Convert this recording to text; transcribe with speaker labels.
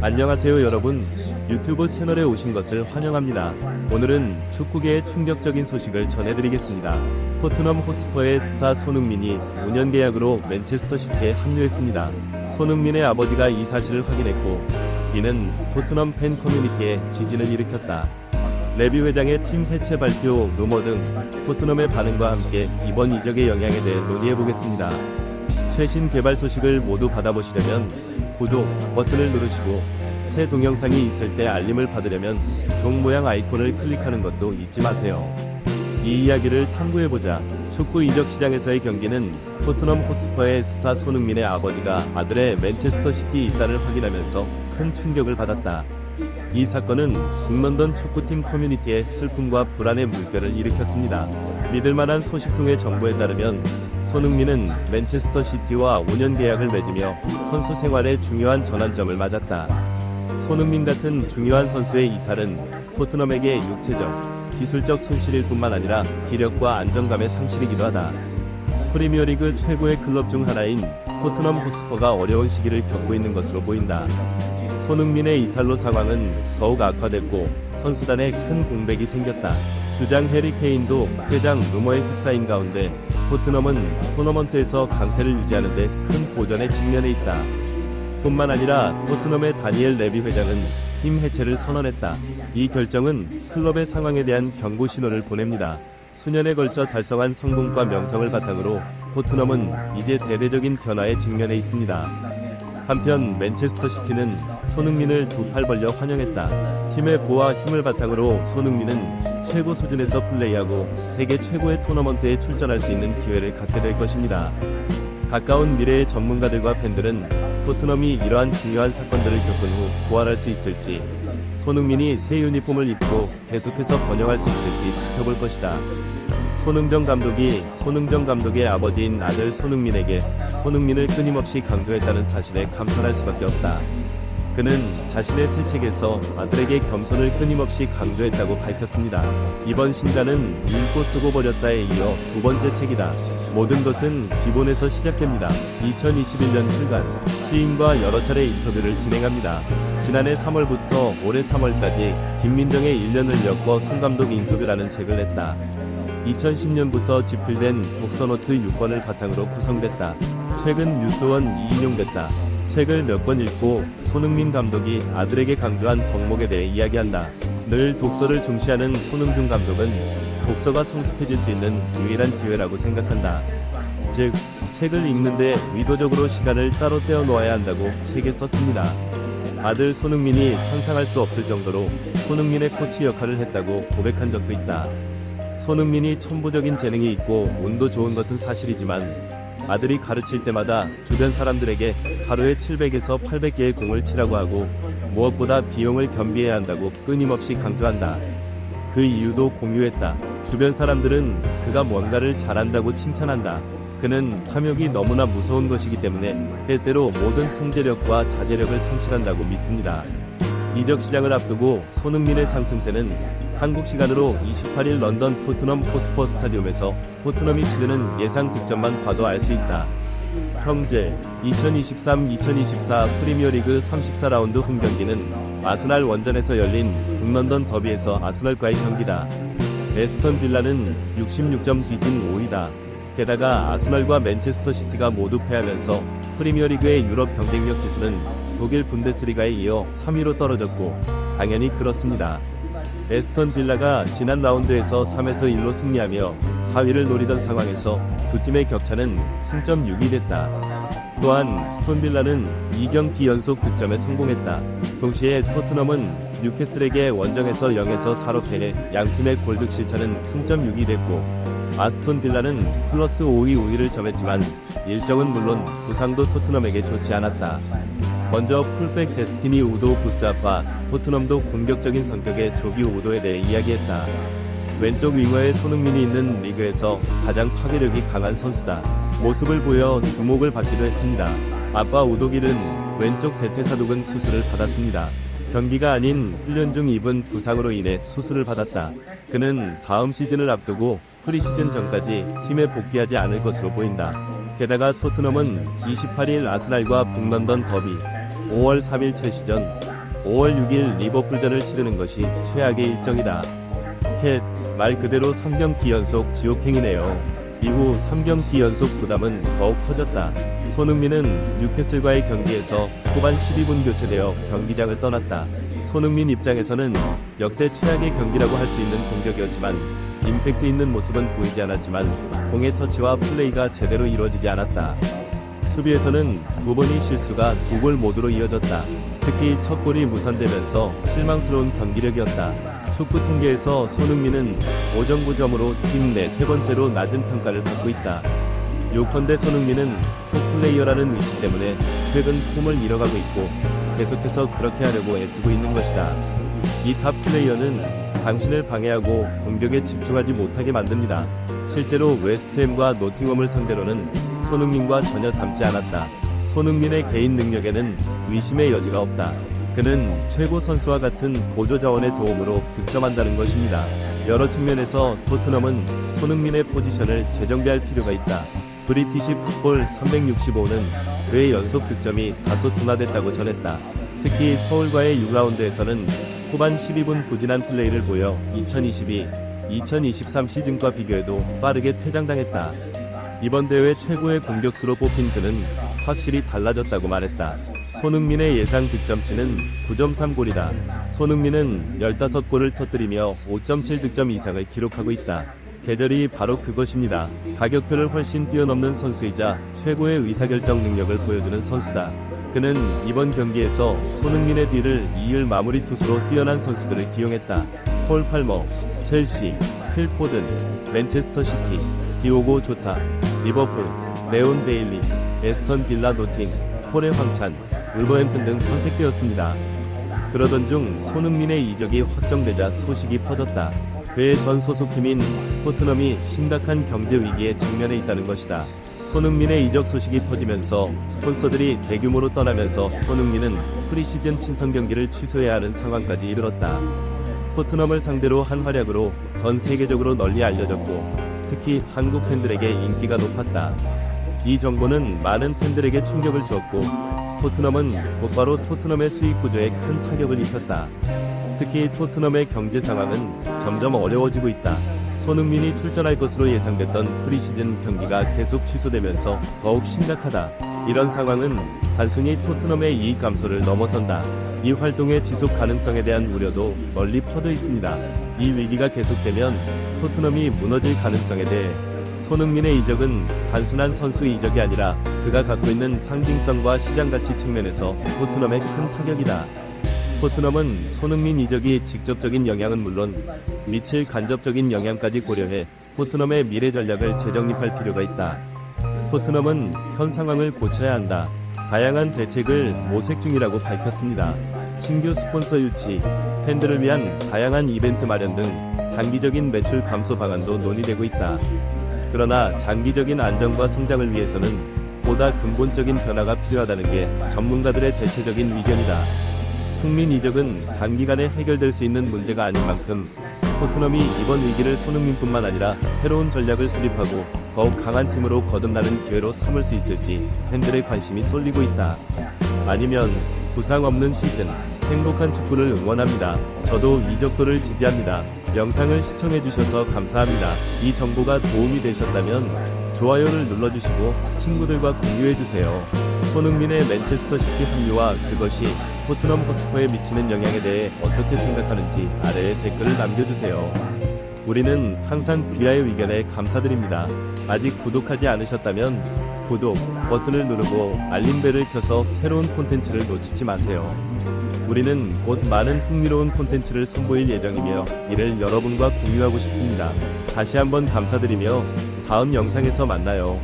Speaker 1: 안녕하세요 여러분. 유튜브 채널에 오신 것을 환영합니다. 오늘은 축구계의 충격적인 소식을 전해드리겠습니다. 토트넘 호스퍼의 스타 손흥민이 5년 계약으로 맨체스터 시티에 합류했습니다. 손흥민의 아버지가 이 사실을 확인했고 이는 토트넘 팬 커뮤니티에 지진을 일으켰다. 레비 회장의 팀 해체 발표, 루머 등 토트넘의 반응과 함께 이번 이적의 영향에 대해 논의해보겠습니다. 최신 개발 소식을 모두 받아보시려면 구독 버튼을 누르시고 새 동영상이 있을 때 알림을 받으려면 종 모양 아이콘을 클릭하는 것도 잊지 마세요. 이 이야기를 탐구해보자. 축구 이적 시장에서의 경기는 토트넘 호스퍼의 스타 손흥민의 아버지가 아들의 맨체스터 시티 입단을 확인하면서 큰 충격을 받았다. 이 사건은 북런던 축구팀 커뮤니티에 슬픔과 불안의 물결을 일으켰습니다. 믿을만한 소식통의 정보에 따르면 손흥민은 맨체스터 시티와 5년 계약을 맺으며 선수 생활의 중요한 전환점을 맞았다. 손흥민 같은 중요한 선수의 이탈은 토트넘에게 육체적, 기술적 손실일 뿐만 아니라 기력과 안정감의 상실이기도 하다. 프리미어리그 최고의 클럽 중 하나인 토트넘 호스퍼가 어려운 시기를 겪고 있는 것으로 보인다. 손흥민의 이탈로 상황은 더욱 악화됐고 선수단에 큰 공백이 생겼다. 주장 해리 케인도 회장 루머에 휩싸인 가운데 토트넘은 토너먼트에서 강세를 유지하는 데 큰 도전에 직면해 있다. 뿐만 아니라 토트넘의 다니엘 레비 회장은 팀 해체를 선언했다. 이 결정은 클럽의 상황에 대한 경고 신호를 보냅니다. 수년에 걸쳐 달성한 성공과 명성을 바탕으로 토트넘은 이제 대대적인 변화에 직면해 있습니다. 한편 맨체스터 시티는 손흥민을 두 팔 벌려 환영했다. 팀의 부와 힘을 바탕으로 손흥민은 최고 수준에서 플레이하고 세계 최고의 토너먼트에 출전할 수 있는 기회를 갖게 될 것입니다. 가까운 미래의 전문가들과 팬들은 토트넘이 이러한 중요한 사건들을 겪은 후 부활할 수 있을지, 손흥민이 새 유니폼을 입고 계속해서 번영할 수 있을지 지켜볼 것이다. 손흥정 감독의 아버지인 아들 손흥민에게 손흥민을 끊임없이 강조했다는 사실에 감탄할 수밖에 없다. 그는 자신의 새 책에서 아들에게 겸손을 끊임없이 강조했다고 밝혔습니다. 이번 신간은 읽고 쓰고 버렸다에 이어 두 번째 책이다. 모든 것은 기본에서 시작됩니다. 2021년 출간. 시인과 여러 차례 인터뷰를 진행합니다. 지난해 3월부터 올해 3월까지 김민정의 1년을 엮어 손감독 인터뷰라는 책을 냈다. 2010년부터 집필된 독서노트 6권을 바탕으로 구성됐다. 최근 뉴스원 인용됐다. 책을 몇 권 읽고 손흥민 감독이 아들에게 강조한 덕목에 대해 이야기한다. 늘 독서를 중시하는 손흥준 감독은 독서가 성숙해질 수 있는 유일한 기회라고 생각한다. 즉, 책을 읽는데 의도적으로 시간을 따로 떼어 놓아야 한다고 책에 썼습니다. 아들 손흥민이 상상할 수 없을 정도로 손흥민의 코치 역할을 했다고 고백한 적도 있다. 손흥민이 천부적인 재능이 있고 운도 좋은 것은 사실이지만 아들이 가르칠 때마다 주변 사람들에게 하루에 700에서 800개의 공을 치라고 하고 무엇보다 비용을 겸비해야 한다고 끊임없이 강조한다. 그 이유도 공유했다. 주변 사람들은 그가 뭔가를 잘한다고 칭찬한다. 그는 탐욕이 너무나 무서운 것이기 때문에 때때로 모든 통제력과 자제력을 상실한다고 믿습니다. 이적 시장을 앞두고 손흥민의 상승세는 한국 시간으로 28일 런던 토트넘 호스퍼 스타디움에서 토트넘이 치르는 예상 득점만 봐도 알 수 있다. 형제, 2023-2024 프리미어리그 34라운드 홈 경기는 아스날 원정에서 열린 북런던 더비에서 아스널과의 경기다. 에스턴 빌라는 66점 뒤진 5위다. 게다가 아스널과 맨체스터 시티가 모두 패하면서 프리미어리그의 유럽 경쟁력 지수는 독일 분데스리가에 이어 3위로 떨어졌고 당연히 그렇습니다. 에스턴 빌라가 지난 라운드에서 3에서 1로 승리하며 4위를 노리던 상황에서 두 팀의 격차는 승점 6이 됐다. 또한 스톤 빌라는 2경기 연속 득점에 성공했다. 동시에 토트넘은 뉴캐슬에게 원정에서 0에서 4로 패해 양팀의 골득 실차는 승점 6이 됐고 아스톤 빌라는 플러스 5위 우위를 점했지만 일정은 물론 부상도 토트넘에게 좋지 않았다. 먼저 풀백 데스티니 우도 부스아파, 토트넘도 공격적인 성격의 조기 우도에 대해 이야기했다. 왼쪽 윙어의 손흥민이 있는 리그에서 가장 파괴력이 강한 선수다. 모습을 보여 주목을 받기도 했습니다. 아빠 우도길은 왼쪽 대퇴사두근 수술을 받았습니다. 경기가 아닌 훈련 중 입은 부상으로 인해 수술을 받았다. 그는 다음 시즌을 앞두고 프리시즌 전까지 팀에 복귀하지 않을 것으로 보인다. 게다가 토트넘은 28일 아스날과 북런던 더비, 5월 3일 첼시전, 5월 6일 리버풀전을 치르는 것이 최악의 일정이다. 말 그대로 3경기 연속 지옥행이네요. 이후 3경기 연속 부담은 더욱 커졌다. 손흥민은 뉴캐슬과의 경기에서 후반 12분 교체되어 경기장을 떠났다. 손흥민 입장에서는 역대 최악의 경기라고 할 수 있는 공격이었지만 임팩트 있는 모습은 보이지 않았지만 공의 터치와 플레이가 제대로 이루어지지 않았다. 수비에서는 두 번의 실수가 두 골 모두로 이어졌다. 특히 첫 골이 무산되면서 실망스러운 경기력이었다. 축구 통계에서 손흥민은 5.9점으로 팀 내 세 번째로 낮은 평가를 받고 있다. 요컨대 손흥민은 톱플레이어라는 위치 때문에 최근 폼을 잃어가고 있고 계속해서 그렇게 하려고 애쓰고 있는 것이다. 이 탑 플레이어는 당신을 방해하고 공격에 집중하지 못하게 만듭니다. 실제로 웨스트햄과 노팅엄을 상대로는 손흥민과 전혀 닮지 않았다. 손흥민의 개인 능력에는 의심의 여지가 없다. 그는 최고 선수와 같은 보조 자원의 도움으로 득점한다는 것입니다. 여러 측면에서 토트넘은 손흥민의 포지션을 재정비할 필요가 있다. 브리티시 풋볼 365는 그의 연속 득점이 다소 둔화됐다고 전했다. 특히 서울과의 6라운드에서는 후반 12분 부진한 플레이를 보여 2022-2023 시즌과 비교해도 빠르게 퇴장당했다. 이번 대회 최고의 공격수로 뽑힌 그는 확실히 달라졌다고 말했다. 손흥민의 예상 득점치는 9.3골이다. 손흥민은 15골을 터뜨리며 5.7 득점 이상을 기록하고 있다. 계절이 바로 그것입니다. 가격표를 훨씬 뛰어넘는 선수이자 최고의 의사결정 능력을 보여주는 선수다. 그는 이번 경기에서 손흥민의 뒤를 이을 마무리 투수로 뛰어난 선수들을 기용했다. 폴 팔머, 첼시, 필 포든, 맨체스터 시티, 디오고 조타, 리버풀, 레온 데일리, 에스턴 빌라 노팅, 폴의 황찬, 울버햄튼 등 선택되었습니다. 그러던 중 손흥민의 이적이 확정되자 소식이 퍼졌다. 그의 전 소속팀인 토트넘이 심각한 경제 위기에 직면해 있다는 것이다. 손흥민의 이적 소식이 퍼지면서 스폰서들이 대규모로 떠나면서 손흥민은 프리시즌 친선 경기를 취소해야 하는 상황까지 이르렀다. 토트넘을 상대로 한 활약으로 전 세계적으로 널리 알려졌고 특히 한국 팬들에게 인기가 높았다. 이 정보는 많은 팬들에게 충격을 주었고 토트넘은 곧바로 토트넘의 수익 구조에 큰 타격을 입혔다. 특히 토트넘의 경제 상황은 점점 어려워지고 있다. 손흥민이 출전할 것으로 예상됐던 프리시즌 경기가 계속 취소되면서 더욱 심각하다. 이런 상황은 단순히 토트넘의 이익 감소를 넘어선다. 이 활동의 지속 가능성에 대한 우려도 널리 퍼져 있습니다. 이 위기가 계속되면 토트넘이 무너질 가능성에 대해 손흥민의 이적은 단순한 선수 이적이 아니라 그가 갖고 있는 상징성과 시장 가치 측면에서 토트넘의 큰 타격이다. 토트넘은 손흥민 이적이 직접적인 영향은 물론 미칠 간접적인 영향까지 고려해 토트넘의 미래 전략을 재정립할 필요가 있다. 토트넘은 현 상황을 고쳐야 한다. 다양한 대책을 모색 중이라고 밝혔습니다. 신규 스폰서 유치, 팬들을 위한 다양한 이벤트 마련 등 단기적인 매출 감소 방안도 논의되고 있다. 그러나 장기적인 안정과 성장을 위해서는 보다 근본적인 변화가 필요하다는 게 전문가들의 대체적인 의견이다. 흥민 이적은 단기간에 해결될 수 있는 문제가 아닌 만큼 토트넘이 이번 위기를 손흥민뿐만 아니라 새로운 전략을 수립하고 더욱 강한 팀으로 거듭나는 기회로 삼을 수 있을지 팬들의 관심이 쏠리고 있다. 아니면 부상 없는 시즌, 행복한 축구를 응원합니다. 저도 이적도를 지지합니다. 영상을 시청해주셔서 감사합니다. 이 정보가 도움이 되셨다면 좋아요를 눌러주시고 친구들과 공유해주세요. 손흥민의 맨체스터 시티 합류와 그것이 토트넘 호스퍼에 미치는 영향에 대해 어떻게 생각하는지 아래에 댓글을 남겨주세요. 우리는 항상 귀하의 의견에 감사드립니다. 아직 구독하지 않으셨다면 구독 버튼을 누르고 알림벨을 켜서 새로운 콘텐츠를 놓치지 마세요. 우리는 곧 많은 흥미로운 콘텐츠를 선보일 예정이며 이를 여러분과 공유하고 싶습니다. 다시 한번 감사드리며 다음 영상에서 만나요.